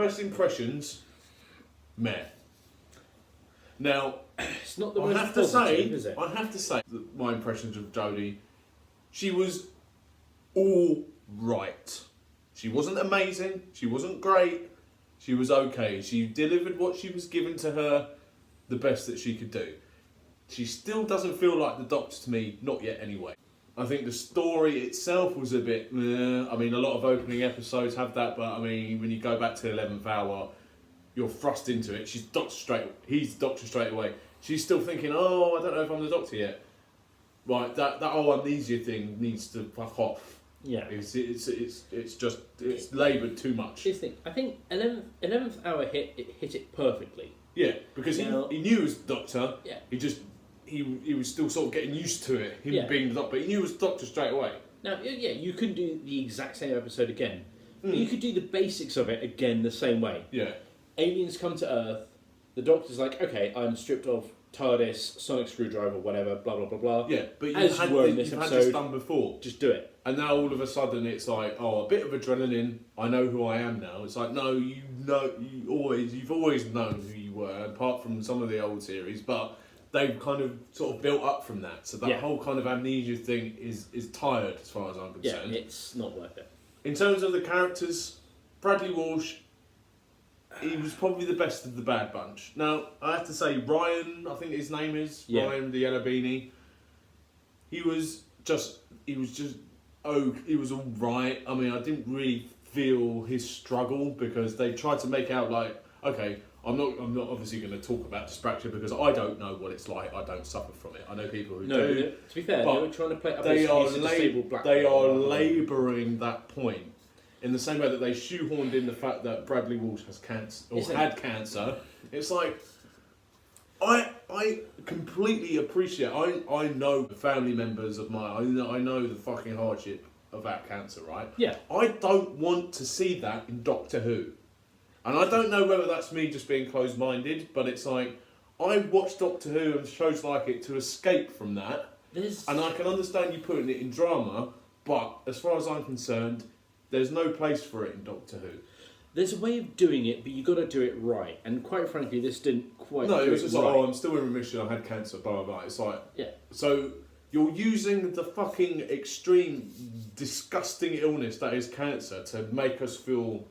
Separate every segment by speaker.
Speaker 1: first impressions, meh. Now,
Speaker 2: it's not the
Speaker 1: I
Speaker 2: most
Speaker 1: have to
Speaker 2: positive,
Speaker 1: say,
Speaker 2: is it?
Speaker 1: I have to say that my impressions of Jodie, she was all right. She wasn't amazing. She wasn't great. She was okay. She delivered what she was given to her, the best that she could do. She still doesn't feel like the Doctor to me, not yet anyway. I think the story itself was a bit, I mean, a lot of opening episodes have that, but I mean, when you go back to the 11th hour, you're thrust into it. He's the Doctor straight away. She's still thinking, oh, I don't know if I'm the Doctor yet. Right, that whole amnesia thing needs to fuck off.
Speaker 2: Yeah.
Speaker 1: It's laboured too much.
Speaker 2: Here's the thing. I think 11th hour hit it perfectly.
Speaker 1: Yeah, because he knew he was the Doctor.
Speaker 2: Yeah.
Speaker 1: He was still sort of getting used to it, being the Doctor, but he knew he was the Doctor straight away.
Speaker 2: Now, yeah, you couldn't do the exact same episode again. But you could do the basics of it again the same way.
Speaker 1: Yeah.
Speaker 2: Aliens come to Earth, the Doctor's like, okay, I'm stripped of TARDIS, sonic screwdriver, whatever, blah, blah, blah, blah.
Speaker 1: Yeah, but
Speaker 2: you've had
Speaker 1: this done before.
Speaker 2: Just do it.
Speaker 1: And now all of a sudden it's like, oh, a bit of adrenaline, I know who I am now. It's like, no, you've always known who you were, apart from some of the old series, but they've kind of sort of built up from that. So that whole kind of amnesia thing is tired as far as I'm concerned.
Speaker 2: Yeah, it's not worth it.
Speaker 1: In terms of the characters, Bradley Walsh, he was probably the best of the bad bunch. Now, I have to say, Ryan, I think his name is, Ryan the Yellow Beanie, he was all right. I mean, I didn't really feel his struggle because they tried to make out like, okay, I'm not obviously going to talk about dyspraxia because I don't know what it's like. I don't suffer from it. I know people who do.
Speaker 2: To be fair, they were trying to play up
Speaker 1: they
Speaker 2: as
Speaker 1: are
Speaker 2: he's a disabled black
Speaker 1: They
Speaker 2: man.
Speaker 1: are labouring that point in the same way that they shoehorned in the fact that Bradley Walsh has cancer or had cancer. It's like I completely appreciate. I know family members of mine. I know the fucking hardship of that cancer, right?
Speaker 2: Yeah.
Speaker 1: I don't want to see that in Doctor Who. And I don't know whether that's me just being closed-minded, but it's like, I watch Doctor Who and shows like it to escape from that. And I can understand you putting it in drama, but as far as I'm concerned, there's no place for it in Doctor Who.
Speaker 2: There's a way of doing it, but you've got to do it right. And quite frankly, this didn't quite
Speaker 1: No,
Speaker 2: do
Speaker 1: it was
Speaker 2: it
Speaker 1: just
Speaker 2: right.
Speaker 1: like, oh, I'm still in remission, I had cancer, blah, blah, blah. It's like,
Speaker 2: yeah.
Speaker 1: So you're using the fucking extreme, disgusting illness that is cancer to make us feel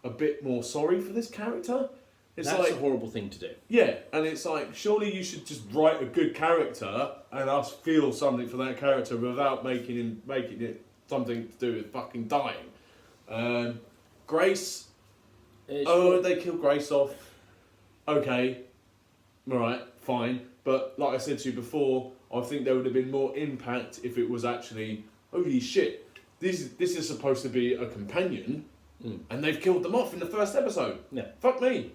Speaker 1: a bit more sorry for this character.
Speaker 2: That's a horrible thing to do. Yeah,
Speaker 1: and it's like, surely you should just write a good character and us feel something for that character without making it something to do with fucking dying. Grace, they kill Grace off. Okay, alright, fine. But like I said to you before, I think there would have been more impact if it was actually, holy shit, this is supposed to be a companion, and they've killed them off in the first episode.
Speaker 2: Yeah.
Speaker 1: Fuck me.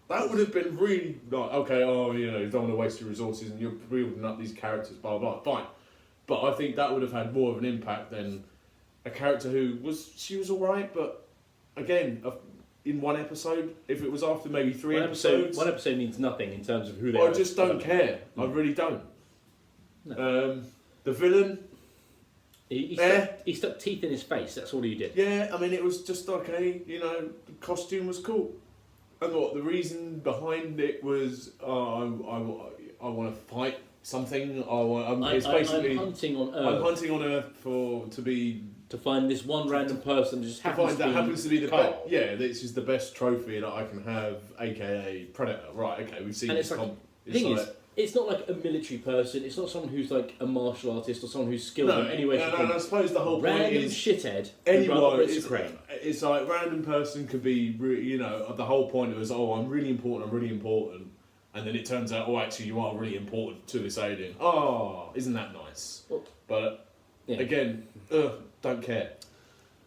Speaker 1: That would have been really like, okay, you don't want to waste your resources and you're building up these characters, blah, blah, fine. But I think that would have had more of an impact than a character who was alright, but again, in one episode, if it was after maybe three episodes...
Speaker 2: One episode means nothing in terms of who they
Speaker 1: are.
Speaker 2: I
Speaker 1: just don't care. I really don't. No. The villain...
Speaker 2: He stuck teeth in his face, that's all he did.
Speaker 1: Yeah, I mean, it was just okay, the costume was cool. And what the reason behind it was, I want to fight something. It's basically
Speaker 2: I'm hunting on Earth.
Speaker 1: I'm hunting on Earth
Speaker 2: to find this one random person that just happens to be
Speaker 1: the best. Yeah, this is the best trophy that I can have, aka Predator. Right? Okay, we've seen.
Speaker 2: And
Speaker 1: this.
Speaker 2: It's not like a military person. It's not someone who's like a martial artist or someone who's skilled in any way.
Speaker 1: And I suppose the whole point is
Speaker 2: shithead.
Speaker 1: Anyone, it's like random person could be, the whole point was, I'm really important, and then it turns out, actually you are really important to this alien. Oh, isn't that nice?
Speaker 2: Well,
Speaker 1: but again, don't care.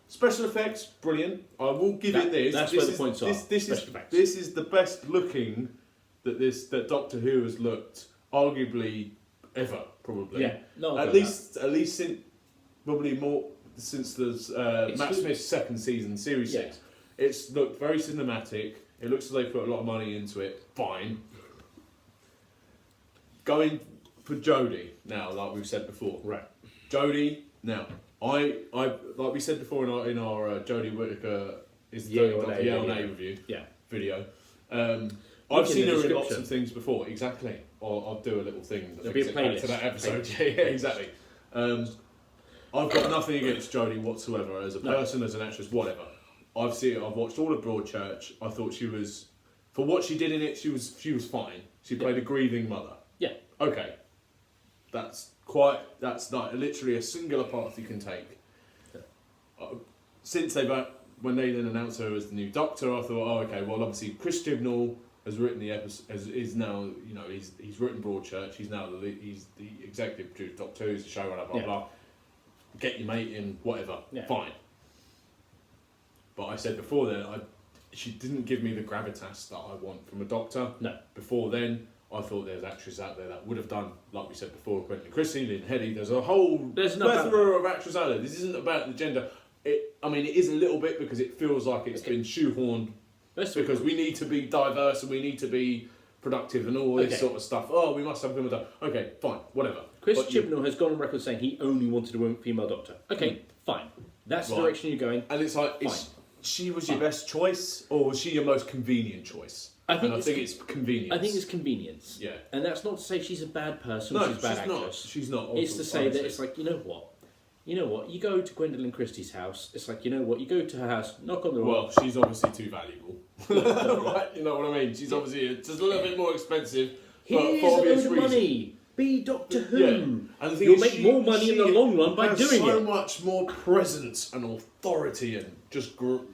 Speaker 1: Special effects, brilliant. I will give it this.
Speaker 2: That's where the points are. This
Speaker 1: is the best looking that Doctor Who has looked, arguably ever, probably.
Speaker 2: Yeah, no,
Speaker 1: at least since probably more since the Matt Smith's second season, series 6. It's looked very cinematic. It looks as they put a lot of money into it. Fine. Going for Jodie now, like we've said before.
Speaker 2: Right.
Speaker 1: Jodie now. I like we said before in our Jodie Whittaker Is the
Speaker 2: Yeah or nay
Speaker 1: yeah or
Speaker 2: video.
Speaker 1: nay review
Speaker 2: Yeah.
Speaker 1: video.
Speaker 2: Link
Speaker 1: I've
Speaker 2: in
Speaker 1: seen
Speaker 2: the
Speaker 1: her in lots
Speaker 2: description.
Speaker 1: of things before. Exactly. I'll do a little thing.
Speaker 2: There'll be a
Speaker 1: fix it back
Speaker 2: playlist.
Speaker 1: to that episode.
Speaker 2: Playlist.
Speaker 1: Yeah, exactly. I've got nothing against Jodie whatsoever as a
Speaker 2: No.
Speaker 1: person, as an actress, whatever. I've seen it. I've watched all of Broadchurch. I thought she was, for what she did in it, she was fine. She played a grieving mother.
Speaker 2: Yeah.
Speaker 1: Okay. That's like literally a singular path you can take.
Speaker 2: Yeah.
Speaker 1: Since when they then announced her as the new Doctor, I thought, oh, okay, well, obviously Chris Chibnall has written the episode, is now, you know, he's written Broadchurch. He's now he's the executive producer, Doctor Who's the showrunner, blah
Speaker 2: Yeah.
Speaker 1: blah. Get your mate in, whatever,
Speaker 2: Yeah.
Speaker 1: fine. But I said before then, she didn't give me the gravitas that I want from a Doctor.
Speaker 2: No.
Speaker 1: Before then, I thought there's actresses out there that would have done, like we said before, Quentin Christie, Lynn Headey. There's a whole
Speaker 2: There's no doubt.
Speaker 1: plethora of actresses out there. This isn't about the gender. It is a little bit because it feels like it's been shoehorned because we need to be diverse and we need to be productive and all this
Speaker 2: Okay.
Speaker 1: sort of stuff. Oh, we must have women. Okay, fine, whatever.
Speaker 2: Chris
Speaker 1: But you-
Speaker 2: Chibnall has gone on record saying he only wanted a female Doctor. Okay, fine. That's the
Speaker 1: Right.
Speaker 2: direction you're going.
Speaker 1: And it's like, she was your best choice, or was she your most convenient choice?
Speaker 2: I think
Speaker 1: it's convenience.
Speaker 2: I think it's convenience.
Speaker 1: Yeah.
Speaker 2: And that's not to say she's a bad person
Speaker 1: No,
Speaker 2: or she's a bad
Speaker 1: she's not.
Speaker 2: actress.
Speaker 1: She's not.
Speaker 2: It's to say that
Speaker 1: honestly.
Speaker 2: it's like, you know what? You go to Gwendolyn Christie's house, it's like, you know what? You go to her house, knock on the door.
Speaker 1: Well, she's obviously too valuable. Right? You know what I mean? She's obviously just a little bit more expensive.
Speaker 2: Here's
Speaker 1: for
Speaker 2: a
Speaker 1: obvious
Speaker 2: load of
Speaker 1: reasons.
Speaker 2: money. Be Doctor Who.
Speaker 1: Yeah. And the thing
Speaker 2: You'll
Speaker 1: is,
Speaker 2: make more money in the long run by
Speaker 1: has
Speaker 2: doing
Speaker 1: so
Speaker 2: it.
Speaker 1: much more presence and authority and just. You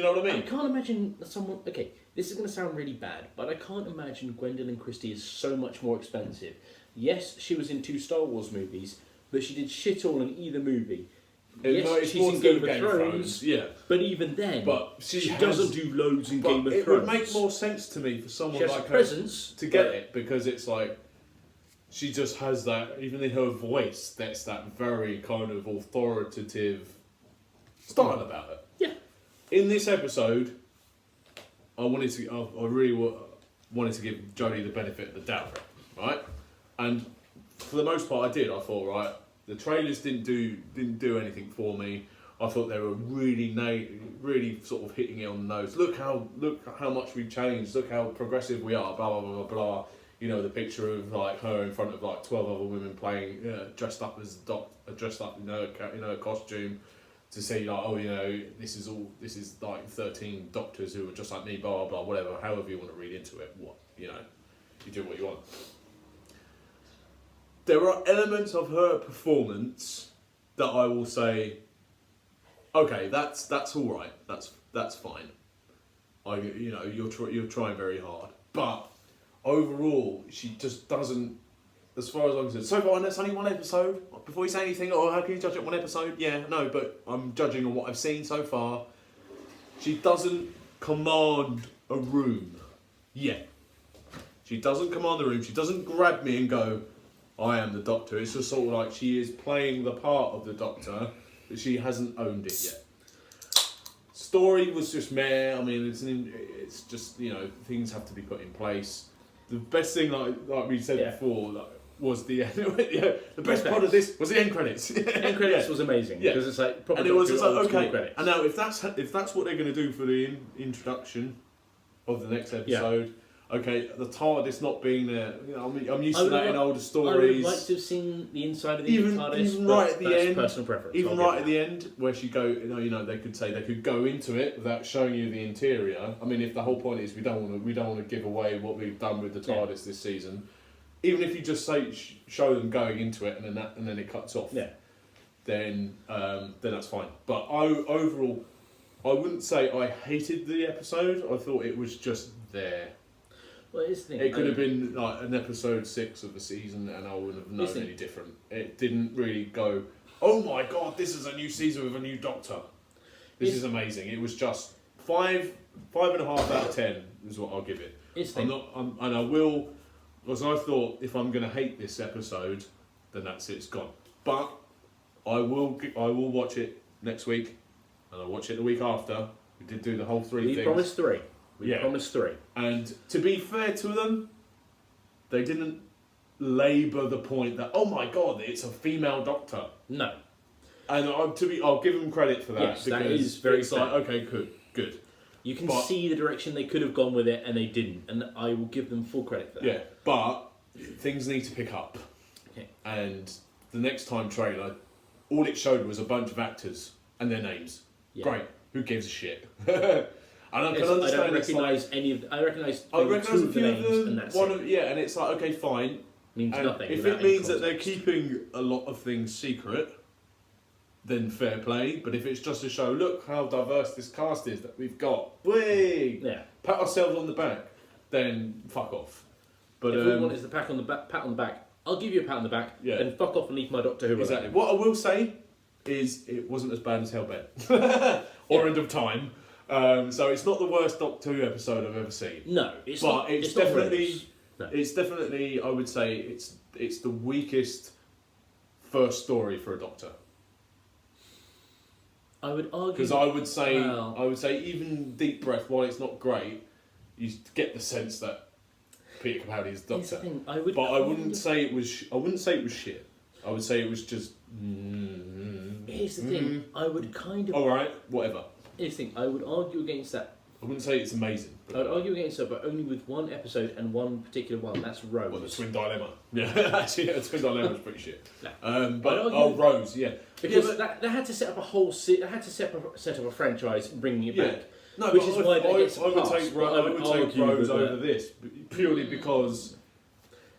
Speaker 1: know what I
Speaker 2: I
Speaker 1: mean?
Speaker 2: can't imagine someone. Okay, this is going to sound really bad, but I can't imagine Gwendolyn Christie is so much more expensive. Yes, she was in 2 Star Wars movies, but she did shit all in either movie. Yes,
Speaker 1: No, it's
Speaker 2: she's
Speaker 1: more
Speaker 2: in
Speaker 1: to do
Speaker 2: Game
Speaker 1: with
Speaker 2: of Thrones,
Speaker 1: yeah.
Speaker 2: but even then,
Speaker 1: But she
Speaker 2: doesn't do loads in Game of
Speaker 1: it
Speaker 2: Thrones.
Speaker 1: would make more sense to me for someone
Speaker 2: She has
Speaker 1: like
Speaker 2: a
Speaker 1: her
Speaker 2: presence
Speaker 1: to get
Speaker 2: but-
Speaker 1: it, because it's like she just has that, even in her voice, that's that very kind of authoritative style about it.
Speaker 2: Yeah.
Speaker 1: In this episode, I really wanted to give Jodie the benefit of the doubt, right? And for the most part, I did. I thought, right, the trailers didn't do anything for me. I thought they were really sort of hitting it on the nose. Look how much we've changed. Look how progressive we are. Blah blah blah blah blah. You know, the picture of like her in front of like 12 other women playing dressed up as dressed up in her costume, to say like, oh, you know, this is like 13 doctors who are just like me. Blah blah blah. Whatever. However you want to read into it. What, you know, you do what you want. There are elements of her performance that I will say, okay, that's all right. That's fine. You're trying very hard, but overall, she just doesn't. As far as I'm concerned, so far, and that's only one episode. Before you say anything, oh, how can you judge it one episode? Yeah, no, but I'm judging on what I've seen so far. She doesn't command a room yet. She doesn't command the room. She doesn't grab me and go, I am the Doctor. It's just sort of like she is playing the part of the Doctor, but she hasn't owned it yet. Story was just meh. I mean, it's just, you know, things have to be put in place. The best thing, like we said before, was the end. The best part of this was the end credits.
Speaker 2: End credits was amazing because it's like proper
Speaker 1: and it was
Speaker 2: Doctor
Speaker 1: just like,
Speaker 2: old school
Speaker 1: okay.
Speaker 2: credits.
Speaker 1: And now if that's what they're going to do for the introduction of the next episode. Okay, the TARDIS not being there, you know, I'm used to that in older
Speaker 2: I would
Speaker 1: stories.
Speaker 2: like to have seen the inside of the
Speaker 1: Even
Speaker 2: TARDIS,
Speaker 1: even
Speaker 2: but
Speaker 1: right at the
Speaker 2: that's
Speaker 1: end,
Speaker 2: personal preference.
Speaker 1: even
Speaker 2: I'll
Speaker 1: right
Speaker 2: give
Speaker 1: at the end, where she go, you know, they could go into it without showing you the interior. I mean, if the whole point is we don't want to give away what we've done with the TARDIS this season, even if you just say show them going into it and then it cuts off, then that's fine. But overall, I wouldn't say I hated the episode. I thought it was just there.
Speaker 2: Well, it's the thing.
Speaker 1: It could have been like an episode 6 of the season, and I wouldn't have known any different. It didn't really go, oh my god, this is a new season with a new Doctor. This is amazing. It was just 5.5 out of 10 is what I'll give it. And I will, because I thought if I'm going to hate this episode, then that's it. It's gone. But I will watch it next week, and I'll watch it the week after. We did do the whole 3 things.
Speaker 2: We promised 3. We promised 3.
Speaker 1: And to be fair to them, they didn't labour the point that, oh my god, it's a female Doctor.
Speaker 2: No.
Speaker 1: And I'll give them credit for that.
Speaker 2: Yes,
Speaker 1: because
Speaker 2: that is very
Speaker 1: it's like, okay, good. good.
Speaker 2: You can see the direction they could have gone with it, and they didn't, and I will give them full credit for that.
Speaker 1: Yeah, but things need to pick up.
Speaker 2: Okay.
Speaker 1: And the next time trailer, all it showed was a bunch of actors and their names. Yeah. Great. Who gives a shit? I
Speaker 2: don't recognise any of. I recognise
Speaker 1: a few of
Speaker 2: names,
Speaker 1: them.
Speaker 2: and that's
Speaker 1: it. Yeah, and it's like, okay, fine.
Speaker 2: Means
Speaker 1: and
Speaker 2: nothing.
Speaker 1: If it means that they're keeping a lot of things secret, then fair play. But if it's just to show, look how diverse this cast is that we've got, pat ourselves on the back, then fuck off. But
Speaker 2: if we want is the pat on the back, I'll give you a pat on the back. Yeah. Then fuck off and leave my Doctor Who.
Speaker 1: Exactly. What I will say is it wasn't as bad as Hellbent or End of Time. So it's not the worst Doctor Who episode I've ever seen.
Speaker 2: No, it's
Speaker 1: but
Speaker 2: not.
Speaker 1: It's definitely. No. It's definitely. I would say it's the weakest first story for a Doctor.
Speaker 2: I would argue
Speaker 1: because I would say even Deep Breath, while it's not great, you get the sense that Peter Capaldi is the Doctor.
Speaker 2: Thing,
Speaker 1: I wouldn't say it was. I wouldn't say it was shit. I would say it was just.
Speaker 2: Here's the thing. I would kind of.
Speaker 1: All right, whatever.
Speaker 2: Here's the thing. I would argue against that.
Speaker 1: I wouldn't say it's amazing.
Speaker 2: I would argue against that, but only with one episode and one particular one. That's Rose.
Speaker 1: Well, the Twin Dilemma. Yeah, actually, the Twin Dilemma was pretty shit.
Speaker 2: No.
Speaker 1: But Rose, yeah,
Speaker 2: because that had to set up a whole. They had to set up a franchise, bringing it back.
Speaker 1: No,
Speaker 2: which is why
Speaker 1: I would take Rose over this purely because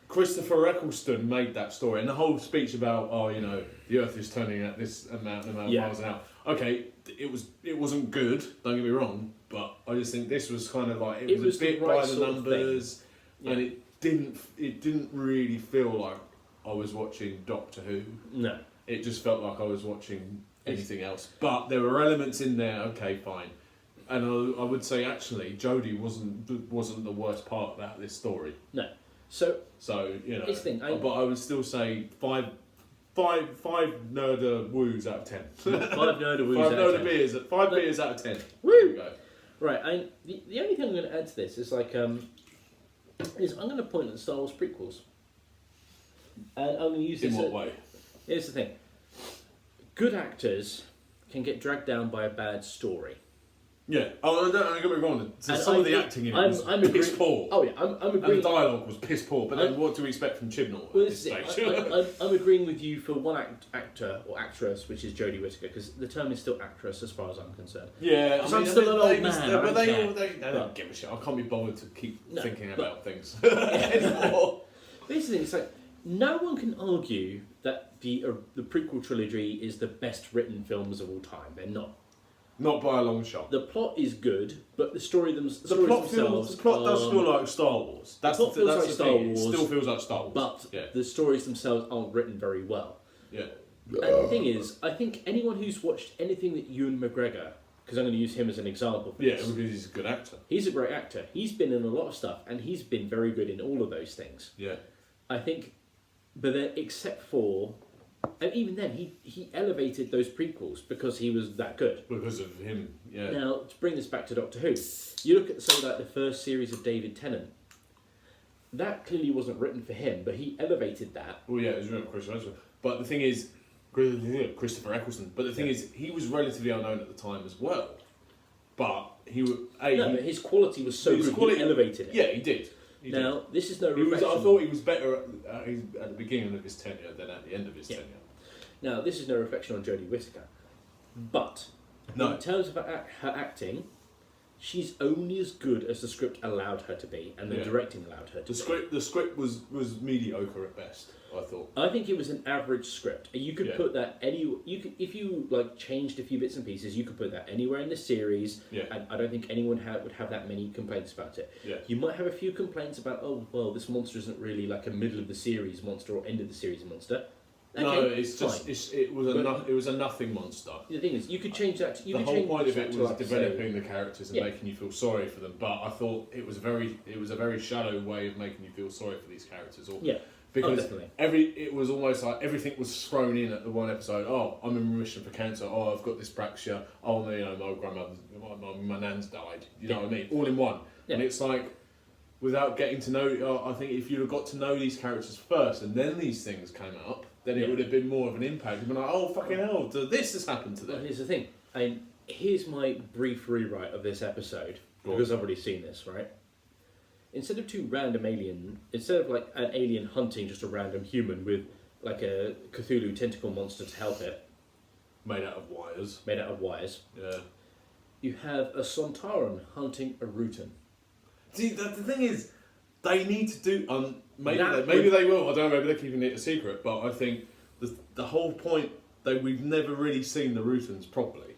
Speaker 1: Christopher Eccleston made that story, and the whole speech about the Earth is turning at this amount of miles an hour. Okay, it wasn't good. Don't get me wrong, but I just think this was kind of like it was a bit by the numbers, and it didn't really feel like I was watching Doctor Who.
Speaker 2: No,
Speaker 1: it just felt like I was watching anything else. But there were elements in there. Okay, fine. And I would say actually, Jodie wasn't the worst part about this story.
Speaker 2: No, so
Speaker 1: but I would still say five nerder woos out of 10.
Speaker 2: 5 nerder woos out of 10.
Speaker 1: Beers, 5 beers out of 10.
Speaker 2: Woo!
Speaker 1: There we go.
Speaker 2: Right, and the only thing I'm going to add to this is I'm going to point at the Star Wars prequels, and I'm going to use this.
Speaker 1: In what way?
Speaker 2: Here's the thing: good actors can get dragged down by a bad story.
Speaker 1: Yeah. Oh, don't get me wrong. Some of the acting in it was piss poor.
Speaker 2: Oh yeah, I'm agreeing.
Speaker 1: And the dialogue was piss poor. But then, what do we expect from Chibnall at this stage?
Speaker 2: I'm agreeing with you for one actor or actress, which is Jodie Whittaker, because the term is still actress as far as I'm concerned.
Speaker 1: Yeah,
Speaker 2: because I'm still an old man.
Speaker 1: But they don't give a shit. I can't be bothered to keep thinking about things anymore.
Speaker 2: Here's the thing: it's like no one can argue that the prequel trilogy is the best written films of all time. They're not.
Speaker 1: Not by a long shot.
Speaker 2: The plot is good, but the story themselves. The
Speaker 1: plot does feel like Star Wars.
Speaker 2: The plot feels like Star Wars.
Speaker 1: It still feels like Star Wars.
Speaker 2: But the stories themselves aren't written very well.
Speaker 1: Yeah.
Speaker 2: And the thing is, I think anyone who's watched anything that Ewan McGregor, because I'm going to use him as an example.
Speaker 1: Because he's a good actor.
Speaker 2: He's a great actor. He's been in a lot of stuff, and he's been very good in all of those things.
Speaker 1: Yeah.
Speaker 2: I think, but then, except for. And even then, he elevated those prequels because he was that good.
Speaker 1: Because of him, yeah.
Speaker 2: Now, to bring this back to Doctor Who, you look at something like the first series of David Tennant. That clearly wasn't written for him, but he elevated that.
Speaker 1: Well, yeah, it was written for Christopher Eccleston. But the thing is, Christopher Eccleston. But the thing is, he was relatively unknown at the time as well. But
Speaker 2: but his quality was so good. He elevated it.
Speaker 1: Yeah, he did.
Speaker 2: This is no reflection.
Speaker 1: I thought he was better at the beginning of his tenure than at the end of his tenure.
Speaker 2: Now, this is no reflection on Jodie Whittaker. But, in terms of her acting, she's only as good as the script allowed her to be, and the directing allowed her to be.
Speaker 1: The script was mediocre at best, I thought.
Speaker 2: I think it was an average script. You could put that if you changed a few bits and pieces, you could put that anywhere in the series, and I don't think anyone would have that many complaints about it.
Speaker 1: Yeah.
Speaker 2: You might have a few complaints about, this monster isn't really like a middle of the series monster or end of the series monster. Okay,
Speaker 1: no, it's just it was a nothing monster.
Speaker 2: The thing is, you could change that.
Speaker 1: The whole point of it was developing the characters and making you feel sorry for them. But I thought it was a very shallow way of making you feel sorry for these characters. Because it was almost like everything was thrown in at the one episode. Oh, I'm in remission for cancer. Oh, I've got dyspraxia. Oh, my grandmother, my nan's died. You know what I mean? All in one. Yeah. And it's like, without getting to know, I think if you'd have got to know these characters first and then these things came up, then it would have been more of an impact. You'd be like, oh, fucking hell, this has happened to them.
Speaker 2: Well, here's the thing. here's my brief rewrite of this episode,
Speaker 1: Go on.
Speaker 2: because I've already seen this, right? Instead of instead of like an alien hunting just a random human with like a Cthulhu tentacle monster to help it,
Speaker 1: Made out of wires.
Speaker 2: Yeah. You have a Sontaran hunting a Rutan.
Speaker 1: See, the thing is, they need to do. Maybe
Speaker 2: That
Speaker 1: they will. I don't know. Maybe they're keeping it a secret. But I think the whole point we've never really seen the Rutans properly,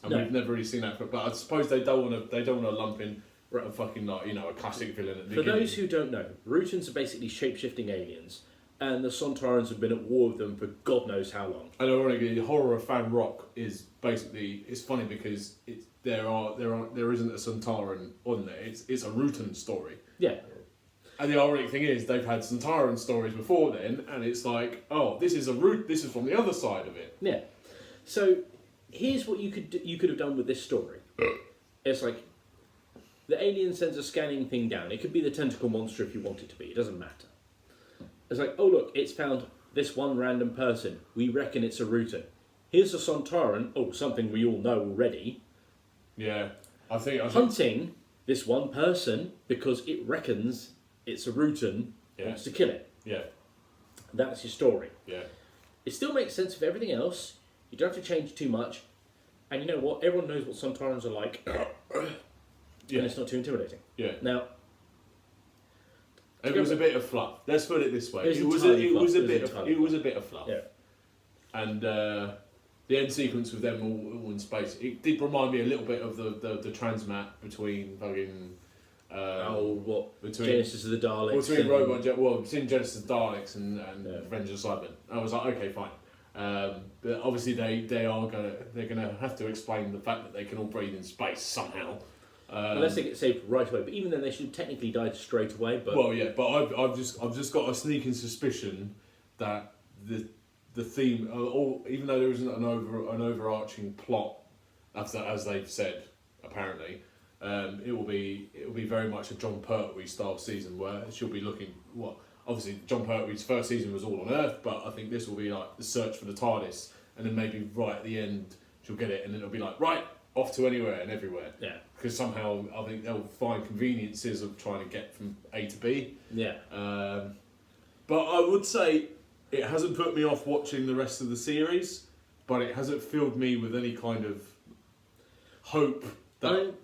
Speaker 1: and
Speaker 2: No.
Speaker 1: we've never really seen that. But I suppose they don't want to lump in a fucking like a classic villain at the
Speaker 2: For
Speaker 1: beginning.
Speaker 2: those who don't know, Rutans are basically shape-shifting aliens, and the Sontarans have been at war with them for God knows how long.
Speaker 1: And ironically, Horror of Fan Rock is basically, it's funny because there isn't a Sontaran on there. It's a Rutan story.
Speaker 2: Yeah.
Speaker 1: And the ironic thing is, they've had Sontaran stories before then, and it's like, oh, this is from the other side of it.
Speaker 2: Yeah. So here's what you could have done with this story. It's like the alien sends a scanning thing down. It could be the tentacle monster if you want it to be. It doesn't matter. It's like, oh look, it's found this one random person. We reckon it's a Rutan. Here's a Sontaran. Oh, something we all know already.
Speaker 1: Yeah, I think
Speaker 2: Hunting this one person because it reckons it's a Rutan.
Speaker 1: Yeah.
Speaker 2: Wants to kill it.
Speaker 1: Yeah,
Speaker 2: That's your story.
Speaker 1: yeah,
Speaker 2: It still makes sense of everything else. You don't have to change too much. And you know what? Everyone knows what Sontarans are like.
Speaker 1: yeah,
Speaker 2: And it's not too intimidating.
Speaker 1: yeah.
Speaker 2: Now,
Speaker 1: It was a bit of fluff. Let's put it this way.
Speaker 2: It was a
Speaker 1: bit of fluff.
Speaker 2: yeah.
Speaker 1: And the end sequence with them all in space, it did remind me a little bit of the transmat between fucking. Between
Speaker 2: Genesis of the Daleks.
Speaker 1: Between Genesis of the Daleks and Revenge of the Cybermen. I was like, okay, fine. But obviously they're gonna have to explain the fact that they can all breathe in space somehow.
Speaker 2: Unless they get saved right away, but even then they should have technically died straight away. But
Speaker 1: I've just got a sneaking suspicion that the theme, even though there isn't an overarching plot, as they've said apparently, it will be very much a John Pertwee style season where she'll be looking. Obviously John Pertwee's first season was all on Earth, but I think this will be like the search for the TARDIS, and then maybe right at the end she'll get it, and then it'll be like right off to anywhere and everywhere.
Speaker 2: Yeah.
Speaker 1: Because somehow I think they'll find conveniences of trying to get from A to B.
Speaker 2: Yeah.
Speaker 1: But I would say it hasn't put me off watching the rest of the series, but it hasn't filled me with any kind of hope. It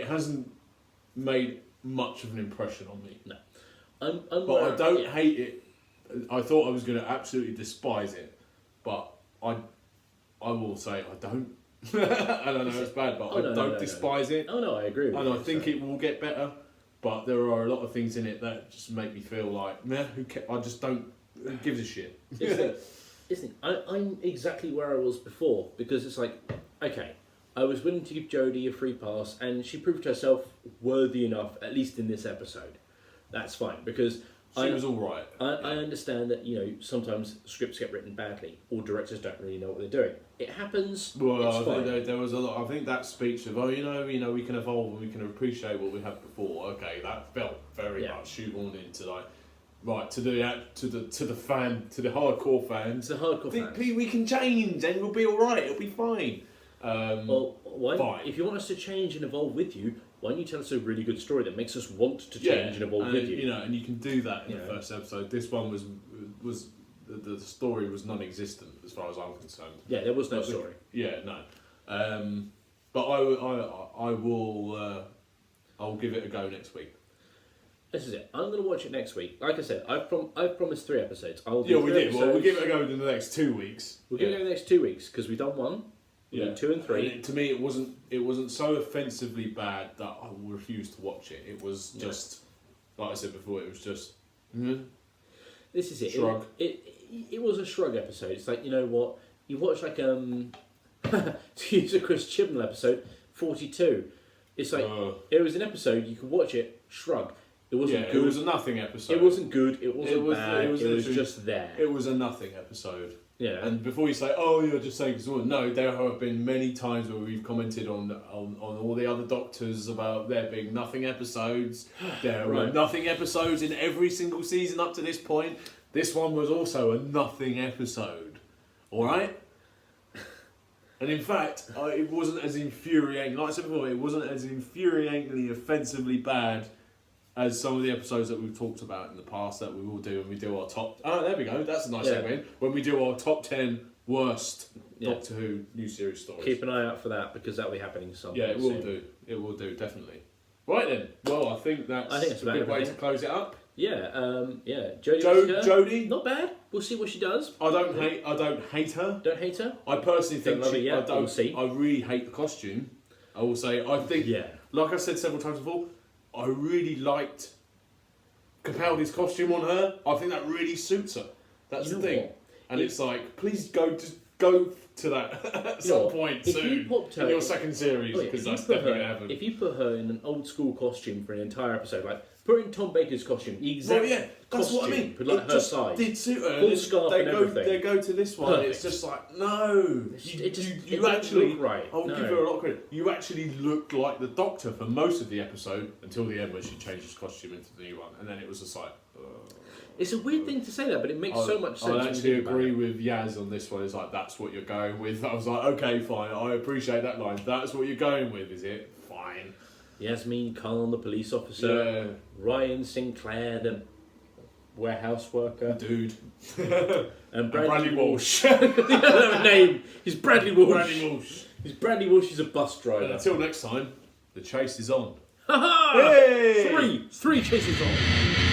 Speaker 1: hasn't made much of an impression on me.
Speaker 2: No.
Speaker 1: I don't hate it. I thought I was going to absolutely despise it, but I will say I don't. I don't know it's bad, but I don't despise it.
Speaker 2: Oh no, I agree with you.
Speaker 1: And I think it will get better, but there are a lot of things in it that just make me feel like, man, I just don't. Who gives a shit?
Speaker 2: I'm exactly where I was before, because it's like, okay, I was willing to give Jodie a free pass, and she proved herself worthy enough, at least in this episode. That's fine, because
Speaker 1: she was all right.
Speaker 2: I understand that sometimes scripts get written badly, or directors don't really know what they're doing. It happens.
Speaker 1: Well,
Speaker 2: it's
Speaker 1: I
Speaker 2: fine.
Speaker 1: think there was a lot. I think that speech of we can evolve and we can appreciate what we had before. Okay, that felt very much shoehorned into to the hardcore fans.
Speaker 2: The hardcore fans.
Speaker 1: We can change and we'll be all right. It'll be fine.
Speaker 2: Fine. If you want us to change and evolve with you, why don't you tell us a really good story that makes us want to change and evolve with you?
Speaker 1: And you can do that in the first episode. This one was the story was non-existent as far as I'm concerned.
Speaker 2: Yeah, there was no story.
Speaker 1: Yeah, no. But I will. I'll give it a go next week.
Speaker 2: This is it. I'm going to watch it next week. Like I said, I've promised 3 episodes.
Speaker 1: We did. Well, we'll give it a go in the next 2 weeks.
Speaker 2: We'll give it a go in the next 2 weeks because we've done 1. We did 2 and 3.
Speaker 1: To me, it wasn't so offensively bad that I refused to watch it. It was just, like I said before, it was just.
Speaker 2: This is it.
Speaker 1: Shrug.
Speaker 2: It was a shrug episode. It's like, you know what? You watch like to use a Chris Chibnall episode, 42. It's like it was an episode you could watch it, shrug. It wasn't good.
Speaker 1: It was a nothing episode.
Speaker 2: It wasn't good. It wasn't bad. It was just there.
Speaker 1: It was a nothing episode.
Speaker 2: Yeah.
Speaker 1: And before you say, "Oh, you're just saying," no, there have been many times where we've commented on all the other Doctors about there being nothing episodes. There were nothing episodes in every single season up to this point. This one was also a nothing episode. All right. And in fact, it wasn't as infuriating. Like I said before, it wasn't as infuriatingly, offensively bad as some of the episodes that we've talked about in the past that we will do when we do our top. Oh, there we go. That's a nice segment. When we do our top 10 worst Doctor Who new series stories.
Speaker 2: Keep an eye out for that because that'll be happening sometime.
Speaker 1: Yeah, it will do. It will do, definitely. Right then. Well, I think that's a good way to close it up.
Speaker 3: Yeah,
Speaker 1: Jodie,
Speaker 3: not bad. We'll see what she does.
Speaker 1: I don't hate her.
Speaker 3: Don't hate her.
Speaker 1: I personally think
Speaker 3: Don't love it yet, we'll see.
Speaker 1: I really hate the costume. I will say. I think.
Speaker 3: Yeah.
Speaker 1: Like I said several times before, I really liked Capaldi's costume on her. I think that really suits her. That's the thing.
Speaker 3: What?
Speaker 1: And it's like, please go to that at some point
Speaker 3: if
Speaker 1: soon
Speaker 3: you popped her
Speaker 1: in your second series, because that's definitely going to happen.
Speaker 3: If you put her in an old school costume for an entire episode, like put in Tom Baker's costume, the exact
Speaker 1: that's what I mean.
Speaker 3: with like
Speaker 1: it
Speaker 3: her
Speaker 1: just
Speaker 3: size,
Speaker 1: did suit her.
Speaker 3: full scarf and everything.
Speaker 1: They go to this one.
Speaker 3: Perfect.
Speaker 1: It's just like no. You actually
Speaker 3: look right.
Speaker 1: I'll give her a lot of credit. You actually looked like the Doctor for most of the episode until the end, where she changed his costume into the new one, and then it was just like.
Speaker 3: It's a weird thing to say that, but it makes so much sense.
Speaker 1: I actually agree with Yaz on this one. It's like, that's what you're going with. I was like, okay, fine. I appreciate that line. That's what you're going with, is it? Fine.
Speaker 3: Yasmin Khan, the police officer.
Speaker 1: Yeah.
Speaker 3: Ryan Sinclair, the warehouse worker.
Speaker 1: Dude.
Speaker 3: And Bradley
Speaker 1: Walsh.
Speaker 3: The other name is Bradley Walsh.
Speaker 1: Bradley Walsh.
Speaker 3: He's Bradley Walsh. He's a bus driver.
Speaker 1: Until next time, the chase is on.
Speaker 3: Ha ha!
Speaker 1: Hey!
Speaker 3: Three chases on.